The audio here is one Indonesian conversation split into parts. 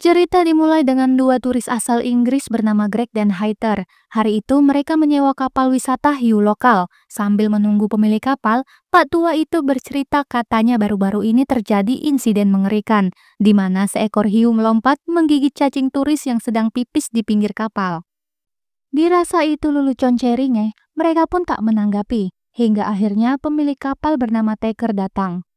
Cerita dimulai dengan dua turis asal Inggris bernama Greg dan Heather. Hari itu mereka menyewa kapal wisata hiu lokal. Sambil menunggu pemilik kapal, Pak tua itu bercerita katanya baru-baru ini terjadi insiden mengerikan, di mana seekor hiu melompat menggigit cacing turis yang sedang pipis di pinggir kapal. Dirasa itu lelucon ceringnya, mereka pun tak menanggapi, hingga akhirnya pemilik kapal bernama Taker datang.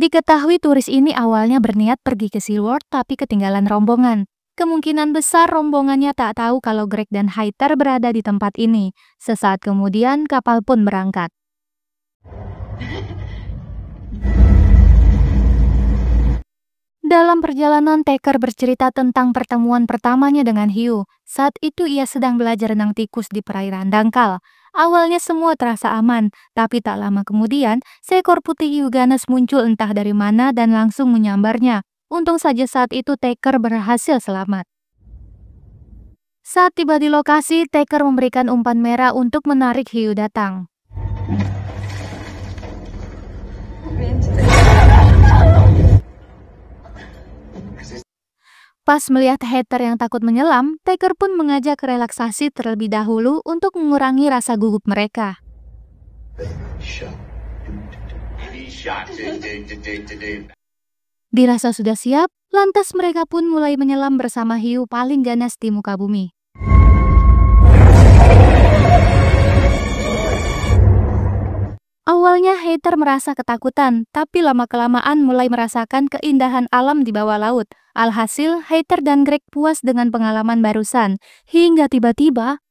Diketahui turis ini awalnya berniat pergi ke SeaWorld tapi ketinggalan rombongan. Kemungkinan besar rombongannya tak tahu kalau Greg dan Heather berada di tempat ini. Sesaat kemudian kapal pun berangkat. Dalam perjalanan, Taker bercerita tentang pertemuan pertamanya dengan hiu. Saat itu ia sedang belajar renang tikus di perairan dangkal. Awalnya semua terasa aman, tapi tak lama kemudian, seekor putih hiu ganas muncul entah dari mana dan langsung menyambarnya. Untung saja saat itu Taker berhasil selamat. Saat tiba di lokasi, Taker memberikan umpan merah untuk menarik hiu datang. Pas melihat Heather yang takut menyelam, Taker pun mengajak relaksasi terlebih dahulu untuk mengurangi rasa gugup mereka. Dirasa sudah siap, lantas mereka pun mulai menyelam bersama hiu paling ganas di muka bumi. Awalnya Heather merasa ketakutan, tapi lama-kelamaan mulai merasakan keindahan alam di bawah laut. Alhasil, Heather dan Greg puas dengan pengalaman barusan, hingga tiba-tiba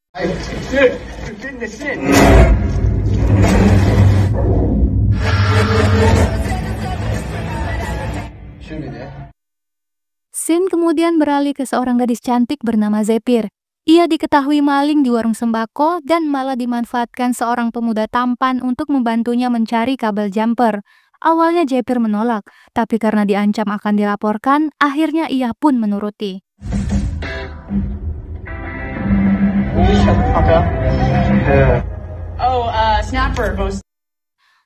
scene kemudian beralih ke seorang gadis cantik bernama Zephyr. Ia diketahui maling di warung sembako dan malah dimanfaatkan seorang pemuda tampan untuk membantunya mencari kabel jumper. Awalnya Zephyr menolak, tapi karena diancam akan dilaporkan, akhirnya ia pun menuruti.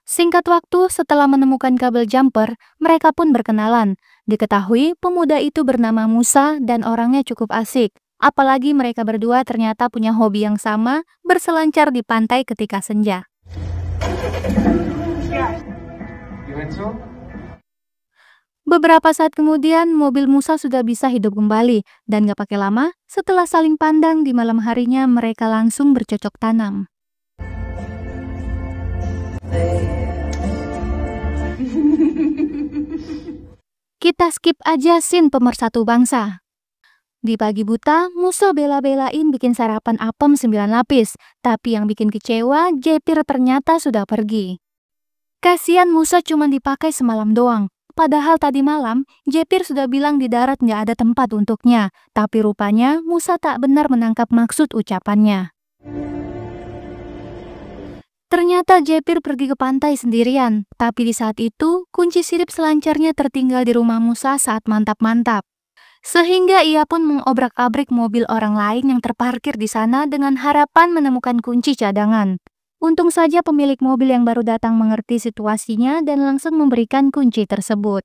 Singkat waktu, setelah menemukan kabel jumper, mereka pun berkenalan. Diketahui pemuda itu bernama Musa dan orangnya cukup asik. Apalagi mereka berdua ternyata punya hobi yang sama, berselancar di pantai ketika senja. Beberapa saat kemudian, mobil Musa sudah bisa hidup kembali. Dan gak pakai lama, setelah saling pandang di malam harinya, mereka langsung bercocok tanam. Kita skip aja scene pemersatu bangsa. Di pagi buta, Musa bela-belain bikin sarapan apem 9 lapis. Tapi yang bikin kecewa, Zephyr ternyata sudah pergi. Kasian Musa cuma dipakai semalam doang. Padahal tadi malam, Zephyr sudah bilang di darat nggak ada tempat untuknya. Tapi rupanya, Musa tak benar menangkap maksud ucapannya. Ternyata Zephyr pergi ke pantai sendirian. Tapi di saat itu, kunci sirip selancarnya tertinggal di rumah Musa saat mantap-mantap. Sehingga ia pun mengobrak-abrik mobil orang lain yang terparkir di sana dengan harapan menemukan kunci cadangan. Untung saja pemilik mobil yang baru datang mengerti situasinya dan langsung memberikan kunci tersebut.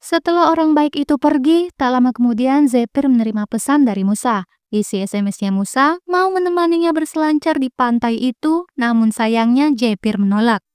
Setelah orang baik itu pergi, tak lama kemudian Zephyr menerima pesan dari Musa. Isi SMS-nya Musa mau menemaninya berselancar di pantai itu, namun sayangnya Zephyr menolak.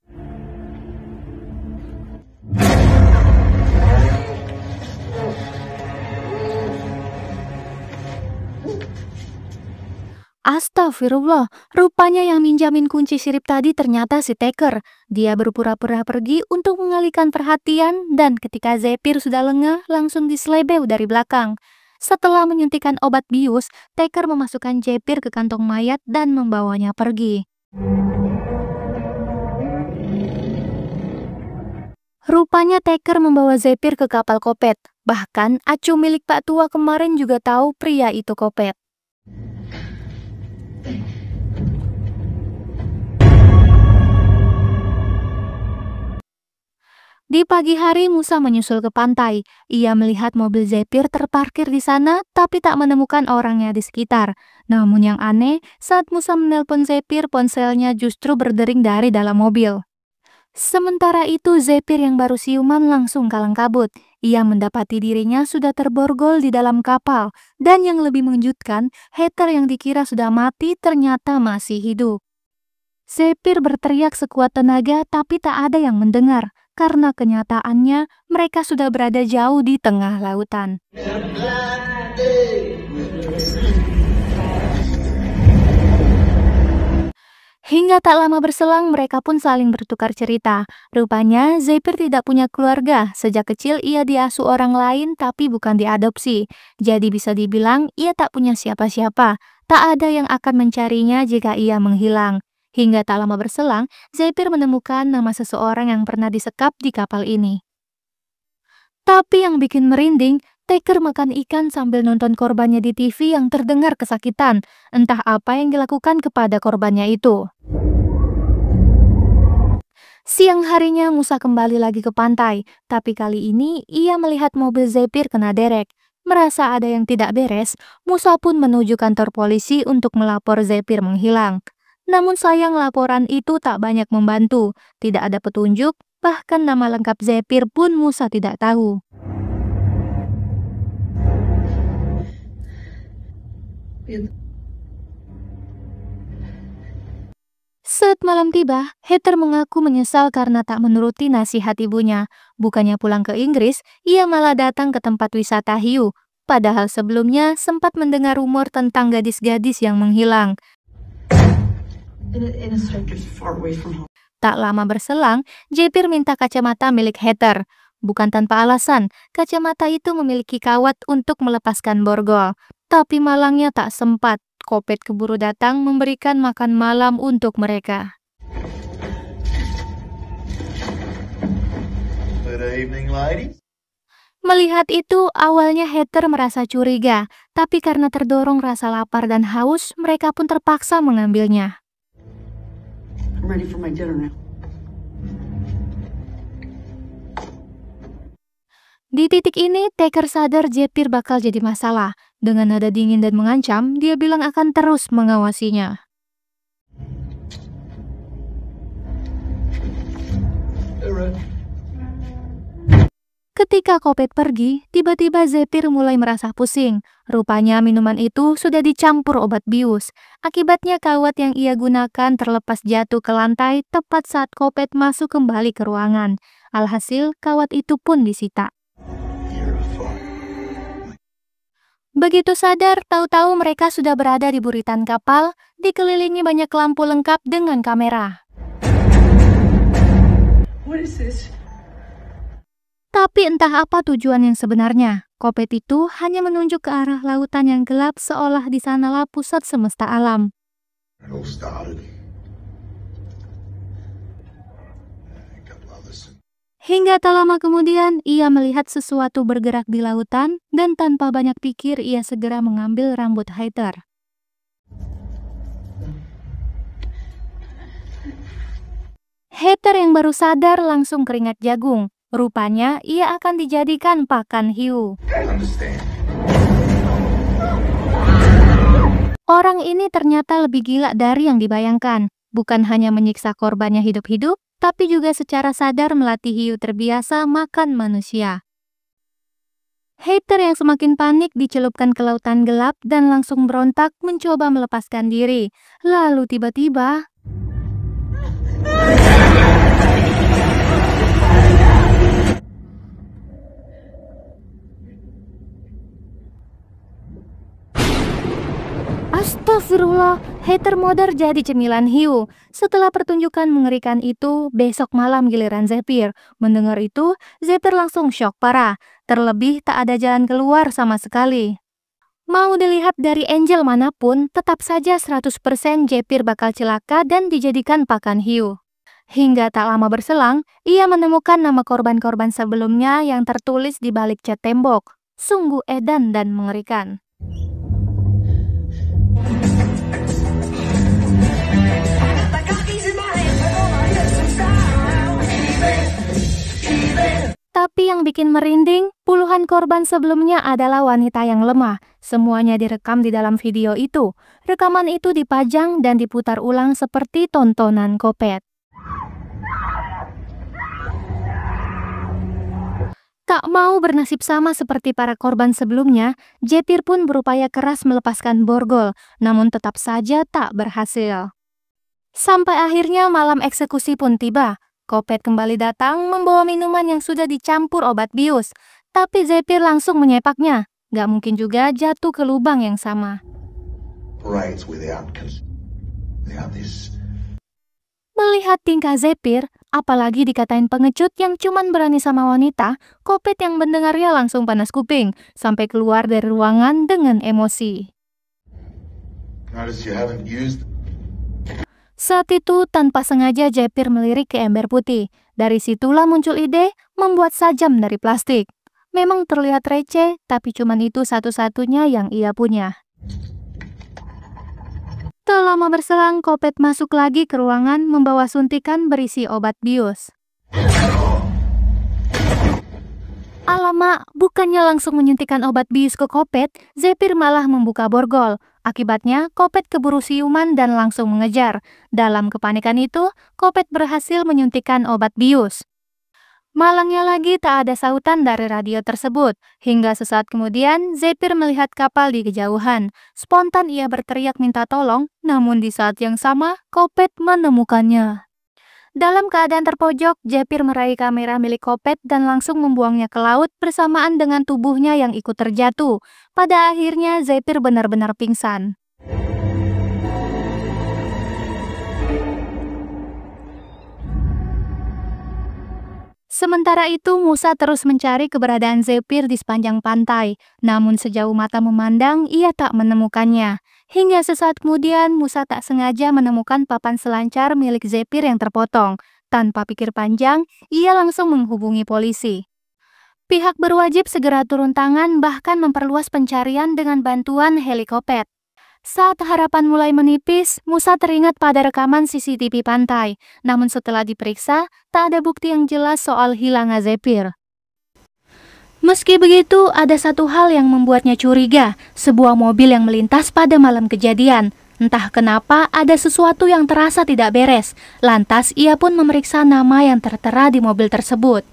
Astagfirullah, rupanya yang minjamin kunci sirip tadi ternyata si Taker. Dia berpura-pura pergi untuk mengalihkan perhatian dan ketika Zephyr sudah lengah langsung diselebeu dari belakang. Setelah menyuntikkan obat bius, Taker memasukkan Zephyr ke kantong mayat dan membawanya pergi. Rupanya Taker membawa Zephyr ke kapal Kopet. Bahkan acu milik Pak tua kemarin juga tahu pria itu Kopet. Di pagi hari Musa menyusul ke pantai. Ia melihat mobil Zephyr terparkir di sana tapi tak menemukan orangnya di sekitar. Namun yang aneh, saat Musa menelpon Zephyr, ponselnya justru berdering dari dalam mobil. Sementara itu, Zephyr yang baru siuman langsung kalang kabut. Ia mendapati dirinya sudah terborgol di dalam kapal. Dan yang lebih mengejutkan, Heather yang dikira sudah mati ternyata masih hidup. Zephyr berteriak sekuat tenaga tapi tak ada yang mendengar. Karena kenyataannya, mereka sudah berada jauh di tengah lautan. Hingga tak lama berselang, mereka pun saling bertukar cerita. Rupanya, Zephyr tidak punya keluarga. Sejak kecil ia diasuh orang lain tapi bukan diadopsi. Jadi bisa dibilang ia tak punya siapa-siapa. Tak ada yang akan mencarinya jika ia menghilang. Hingga tak lama berselang, Zephyr menemukan nama seseorang yang pernah disekap di kapal ini. Tapi yang bikin merinding, Taker makan ikan sambil nonton korbannya di TV yang terdengar kesakitan. Entah apa yang dilakukan kepada korbannya itu. Siang harinya Musa kembali lagi ke pantai, tapi kali ini ia melihat mobil Zephyr kena derek. Merasa ada yang tidak beres, Musa pun menuju kantor polisi untuk melapor Zephyr menghilang. Namun sayang laporan itu tak banyak membantu, tidak ada petunjuk, bahkan nama lengkap Zephyr pun Musa tidak tahu. Saat malam tiba, Heather mengaku menyesal karena tak menuruti nasihat ibunya. Bukannya pulang ke Inggris, ia malah datang ke tempat wisata hiu. Padahal sebelumnya sempat mendengar rumor tentang gadis-gadis yang menghilang. Tak lama berselang, Zephyr minta kacamata milik Heather. Bukan tanpa alasan, kacamata itu memiliki kawat untuk melepaskan borgol. Tapi malangnya tak sempat. Kopet keburu datang memberikan makan malam untuk mereka. Good evening, ladies. Melihat itu, awalnya Heather merasa curiga, tapi karena terdorong rasa lapar dan haus, mereka pun terpaksa mengambilnya. I'm ready for my dinner now. Di titik ini, Taker sadar Zephyr bakal jadi masalah. Dengan nada dingin dan mengancam, dia bilang akan terus mengawasinya. Ketika Kopet pergi, tiba-tiba Zephyr mulai merasa pusing. Rupanya minuman itu sudah dicampur obat bius. Akibatnya kawat yang ia gunakan terlepas jatuh ke lantai tepat saat Kopet masuk kembali ke ruangan. Alhasil, kawat itu pun disita. Begitu sadar, tahu-tahu mereka sudah berada di buritan kapal, dikelilingi banyak lampu lengkap dengan kamera. What is this? Tapi entah apa tujuan yang sebenarnya. Kopet itu hanya menunjuk ke arah lautan yang gelap seolah di sanalah pusat semesta alam. Hingga tak lama kemudian, ia melihat sesuatu bergerak di lautan dan tanpa banyak pikir ia segera mengambil rambut Heather. Heather yang baru sadar langsung keringat jagung. Rupanya ia akan dijadikan pakan hiu. Orang ini ternyata lebih gila dari yang dibayangkan. Bukan hanya menyiksa korbannya hidup-hidup, tapi juga secara sadar melatih hiu terbiasa makan manusia. Heather yang semakin panik dicelupkan ke lautan gelap dan langsung berontak mencoba melepaskan diri. Lalu tiba-tiba... Astagfirullah, Heather modar jadi cemilan hiu. Setelah pertunjukan mengerikan itu, besok malam giliran Zephyr. Mendengar itu, Zephyr langsung syok parah. Terlebih tak ada jalan keluar sama sekali. Mau dilihat dari angel manapun, tetap saja 100% Zephyr bakal celaka dan dijadikan pakan hiu. Hingga tak lama berselang, ia menemukan nama korban-korban sebelumnya yang tertulis di balik cat tembok. Sungguh edan dan mengerikan. Tapi yang bikin merinding, puluhan korban sebelumnya adalah wanita yang lemah. Semuanya direkam di dalam video itu. Rekaman itu dipajang dan diputar ulang seperti tontonan Kopet. Tak mau bernasib sama seperti para korban sebelumnya, Zephyr pun berupaya keras melepaskan borgol, namun tetap saja tak berhasil. Sampai akhirnya malam eksekusi pun tiba. Kopet kembali datang membawa minuman yang sudah dicampur obat bius, tapi Zephyr langsung menyepaknya. Gak mungkin juga jatuh ke lubang yang sama. Melihat tingkah Zephyr, apalagi dikatain pengecut yang cuman berani sama wanita, Kopet yang mendengarnya langsung panas kuping, sampai keluar dari ruangan dengan emosi. Saat itu, tanpa sengaja Zephyr melirik ke ember putih. Dari situlah muncul ide membuat sajam dari plastik. Memang terlihat receh, tapi cuman itu satu-satunya yang ia punya. Tak lama berselang, Kopet masuk lagi ke ruangan membawa suntikan berisi obat bius. Alamak, bukannya langsung menyuntikkan obat bius ke Kopet, Zephyr malah membuka borgol. Akibatnya, Kopet keburu siuman dan langsung mengejar. Dalam kepanikan itu, Kopet berhasil menyuntikkan obat bius. Malangnya lagi tak ada sautan dari radio tersebut. Hingga sesaat kemudian, Zephyr melihat kapal di kejauhan. Spontan ia berteriak minta tolong, namun di saat yang sama, Kopet menemukannya. Dalam keadaan terpojok, Zephyr meraih kamera milik Kopet dan langsung membuangnya ke laut bersamaan dengan tubuhnya yang ikut terjatuh. Pada akhirnya, Zephyr benar-benar pingsan. Sementara itu, Musa terus mencari keberadaan Zephyr di sepanjang pantai. Namun sejauh mata memandang, ia tak menemukannya. Hingga sesaat kemudian, Musa tak sengaja menemukan papan selancar milik Zephyr yang terpotong. Tanpa pikir panjang, ia langsung menghubungi polisi. Pihak berwajib segera turun tangan bahkan memperluas pencarian dengan bantuan helikopter. Saat harapan mulai menipis, Musa teringat pada rekaman CCTV pantai. Namun setelah diperiksa, tak ada bukti yang jelas soal hilangnya Zephyr. Meski begitu, ada satu hal yang membuatnya curiga, sebuah mobil yang melintas pada malam kejadian. Entah kenapa ada sesuatu yang terasa tidak beres, lantas ia pun memeriksa nama yang tertera di mobil tersebut.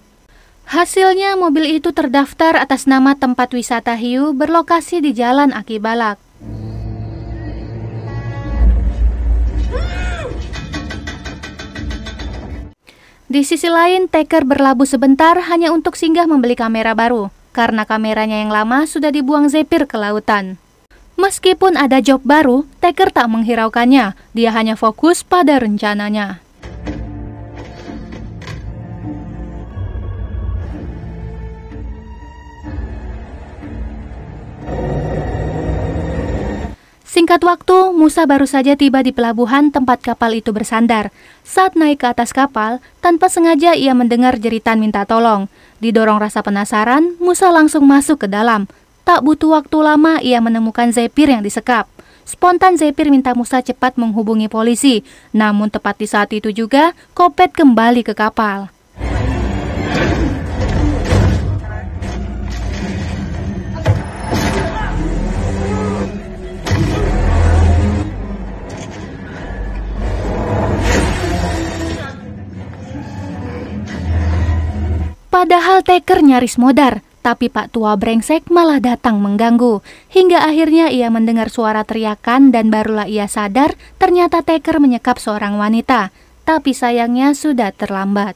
Hasilnya mobil itu terdaftar atas nama tempat wisata hiu berlokasi di Jalan Aki Balak. Di sisi lain, Taker berlabuh sebentar hanya untuk singgah membeli kamera baru, karena kameranya yang lama sudah dibuang Zephyr ke lautan. Meskipun ada job baru, Taker tak menghiraukannya, dia hanya fokus pada rencananya. Singkat waktu, Musa baru saja tiba di pelabuhan tempat kapal itu bersandar. Saat naik ke atas kapal, tanpa sengaja ia mendengar jeritan minta tolong. Didorong rasa penasaran, Musa langsung masuk ke dalam. Tak butuh waktu lama, ia menemukan Zephyr yang disekap. Spontan Zephyr minta Musa cepat menghubungi polisi. Namun tepat di saat itu juga, Kopet kembali ke kapal. Padahal Taker nyaris modar, tapi Pak Tua brengsek malah datang mengganggu. Hingga akhirnya ia mendengar suara teriakan dan barulah ia sadar ternyata Taker menyekap seorang wanita. Tapi sayangnya sudah terlambat.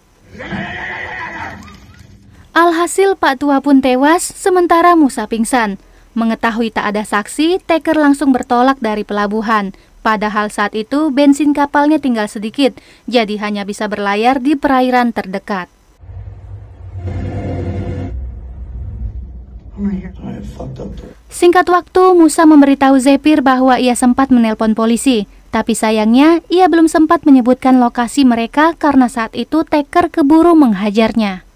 Alhasil Pak Tua pun tewas, sementara Musa pingsan. Mengetahui tak ada saksi, Taker langsung bertolak dari pelabuhan. Padahal saat itu bensin kapalnya tinggal sedikit, jadi hanya bisa berlayar di perairan terdekat. Singkat waktu, Musa memberitahu Zephyr bahwa ia sempat menelpon polisi. Tapi sayangnya, ia belum sempat menyebutkan lokasi mereka karena saat itu Taker keburu menghajarnya.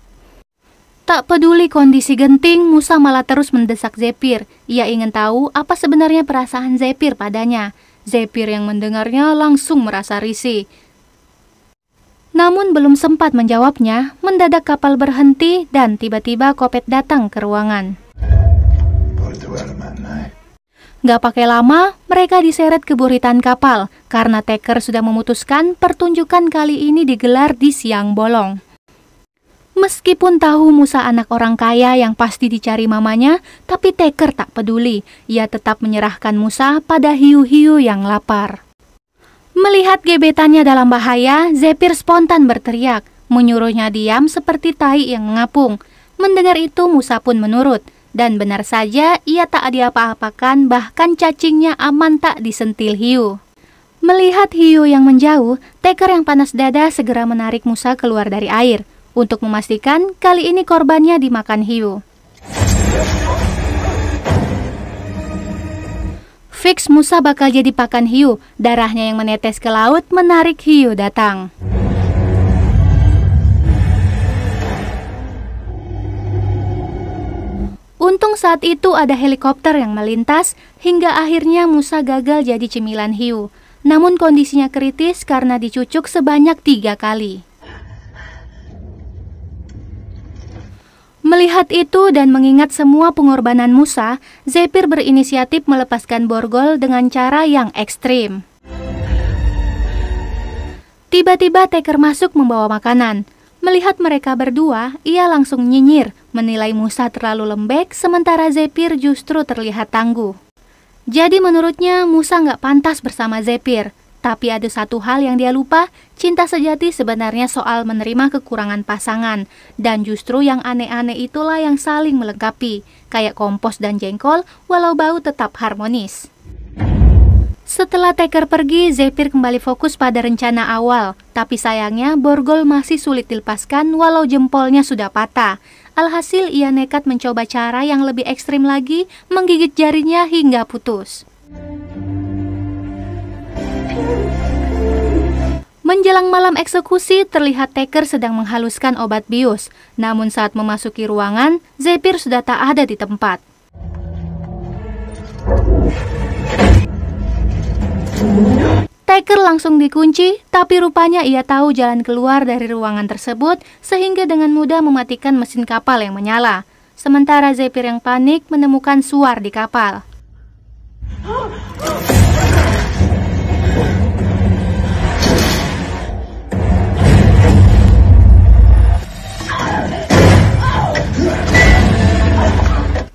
Tak peduli kondisi genting, Musa malah terus mendesak Zephyr. Ia ingin tahu apa sebenarnya perasaan Zephyr padanya. Zephyr yang mendengarnya langsung merasa risih. Namun belum sempat menjawabnya, mendadak kapal berhenti dan tiba-tiba Kopet datang ke ruangan. Gak pakai lama, mereka diseret ke buritan kapal karena Taker sudah memutuskan pertunjukan kali ini digelar di siang bolong. Meskipun tahu Musa anak orang kaya yang pasti dicari mamanya, tapi Taker tak peduli. Ia tetap menyerahkan Musa pada hiu-hiu yang lapar. Melihat gebetannya dalam bahaya, Zephyr spontan berteriak, menyuruhnya diam seperti tai yang mengapung. Mendengar itu, Musa pun menurut. Dan benar saja, ia tak diapa-apakan, bahkan cacingnya aman tak disentil hiu. Melihat hiu yang menjauh, Taker yang panas dada segera menarik Musa keluar dari air. Untuk memastikan kali ini korbannya dimakan hiu. Fix Musa bakal jadi pakan hiu, darahnya yang menetes ke laut menarik hiu datang. Untung saat itu ada helikopter yang melintas, hingga akhirnya Musa gagal jadi cemilan hiu. Namun kondisinya kritis karena dicucuk sebanyak 3 kali. Melihat itu dan mengingat semua pengorbanan Musa, Zephyr berinisiatif melepaskan borgol dengan cara yang ekstrim. Tiba-tiba Taker masuk membawa makanan. Melihat mereka berdua, ia langsung nyinyir, menilai Musa terlalu lembek, sementara Zephyr justru terlihat tangguh. Jadi menurutnya Musa nggak pantas bersama Zephyr. Tapi ada satu hal yang dia lupa, cinta sejati sebenarnya soal menerima kekurangan pasangan. Dan justru yang aneh-aneh itulah yang saling melengkapi, kayak kompos dan jengkol, walau bau tetap harmonis. Setelah Taker pergi, Zephyr kembali fokus pada rencana awal. Tapi sayangnya, borgol masih sulit dilepaskan walau jempolnya sudah patah. Alhasil ia nekat mencoba cara yang lebih ekstrim lagi, menggigit jarinya hingga putus. Menjelang malam eksekusi, terlihat Taker sedang menghaluskan obat bius. Namun saat memasuki ruangan, Zephyr sudah tak ada di tempat. Taker langsung dikunci, tapi rupanya ia tahu jalan keluar dari ruangan tersebut, sehingga dengan mudah mematikan mesin kapal yang menyala. Sementara Zephyr yang panik menemukan suar di kapal.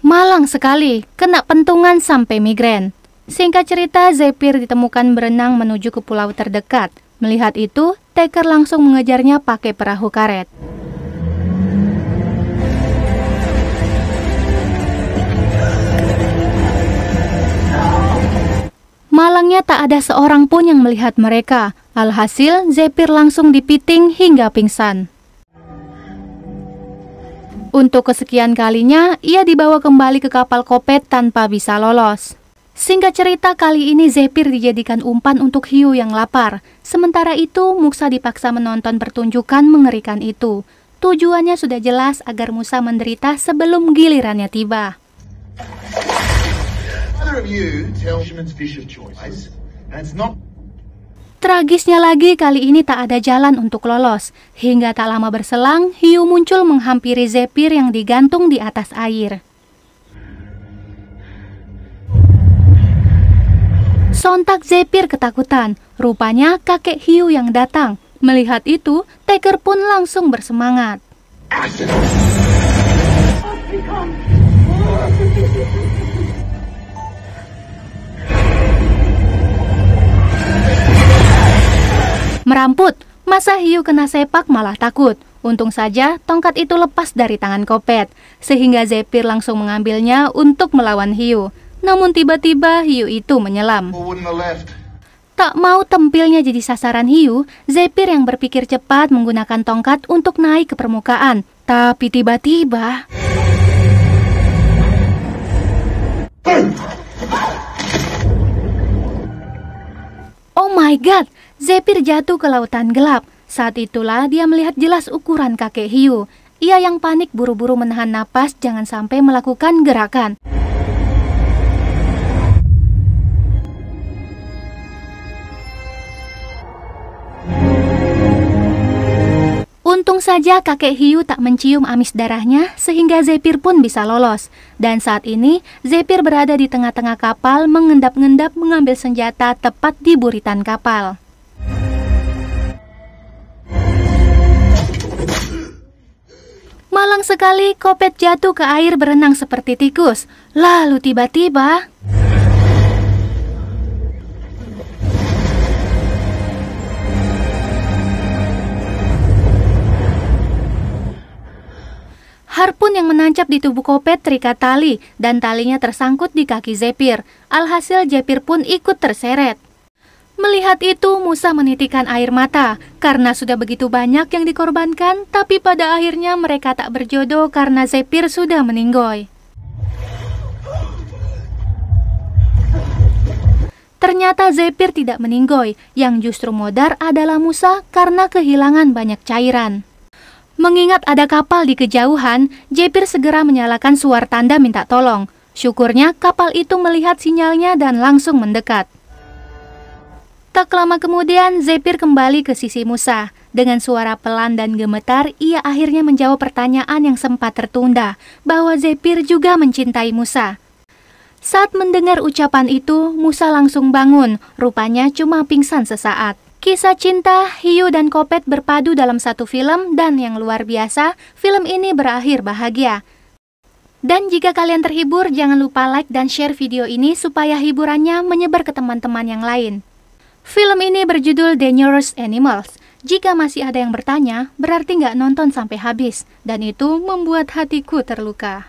Malang sekali, kena pentungan sampai migrain. Singkat cerita, Zephyr ditemukan berenang menuju ke pulau terdekat. Melihat itu, Taker langsung mengejarnya pakai perahu karet. Malangnya tak ada seorang pun yang melihat mereka. Alhasil, Zephyr langsung dipiting hingga pingsan. Untuk kesekian kalinya, ia dibawa kembali ke kapal Kopet tanpa bisa lolos. Singkat cerita, kali ini Zephyr dijadikan umpan untuk hiu yang lapar. Sementara itu, Musa dipaksa menonton pertunjukan mengerikan itu. Tujuannya sudah jelas agar Musa menderita sebelum gilirannya tiba. Tragisnya lagi, kali ini tak ada jalan untuk lolos. Hingga tak lama berselang, hiu muncul menghampiri Zephyr yang digantung di atas air. Sontak Zephyr ketakutan. Rupanya kakek hiu yang datang. Melihat itu, Taker pun langsung bersemangat. Meramput, masa hiu kena sepak malah takut. Untung saja tongkat itu lepas dari tangan Kopet, sehingga Zephyr langsung mengambilnya untuk melawan hiu. Namun tiba-tiba hiu itu menyelam. Tak mau tampilnya jadi sasaran hiu, Zephyr yang berpikir cepat menggunakan tongkat untuk naik ke permukaan. Tapi tiba-tiba... Oh my god! Zephyr jatuh ke lautan gelap. Saat itulah dia melihat jelas ukuran kakek hiu. Ia yang panik buru-buru menahan napas jangan sampai melakukan gerakan. Untung saja kakek hiu tak mencium amis darahnya sehingga Zephyr pun bisa lolos. Dan saat ini Zephyr berada di tengah-tengah kapal mengendap-endap mengambil senjata tepat di buritan kapal. Malang sekali, Kopet jatuh ke air berenang seperti tikus. Lalu tiba-tiba... harpun yang menancap di tubuh Kopet terikat tali dan talinya tersangkut di kaki Zephyr. Alhasil Zephyr pun ikut terseret. Melihat itu, Musa menitikkan air mata karena sudah begitu banyak yang dikorbankan, tapi pada akhirnya mereka tak berjodoh karena Zephyr sudah meninggoy. Ternyata Zephyr tidak meninggoy, yang justru modar adalah Musa karena kehilangan banyak cairan. Mengingat ada kapal di kejauhan, Zephyr segera menyalakan suar tanda minta tolong. Syukurnya kapal itu melihat sinyalnya dan langsung mendekat. Tak lama kemudian, Zephyr kembali ke sisi Musa. Dengan suara pelan dan gemetar, ia akhirnya menjawab pertanyaan yang sempat tertunda, bahwa Zephyr juga mencintai Musa. Saat mendengar ucapan itu, Musa langsung bangun, rupanya cuma pingsan sesaat. Kisah cinta Hiyu dan Kopet berpadu dalam satu film, dan yang luar biasa, film ini berakhir bahagia. Dan jika kalian terhibur, jangan lupa like dan share video ini supaya hiburannya menyebar ke teman-teman yang lain. Film ini berjudul Dangerous Animals. Jika masih ada yang bertanya, berarti nggak nonton sampai habis, dan itu membuat hatiku terluka.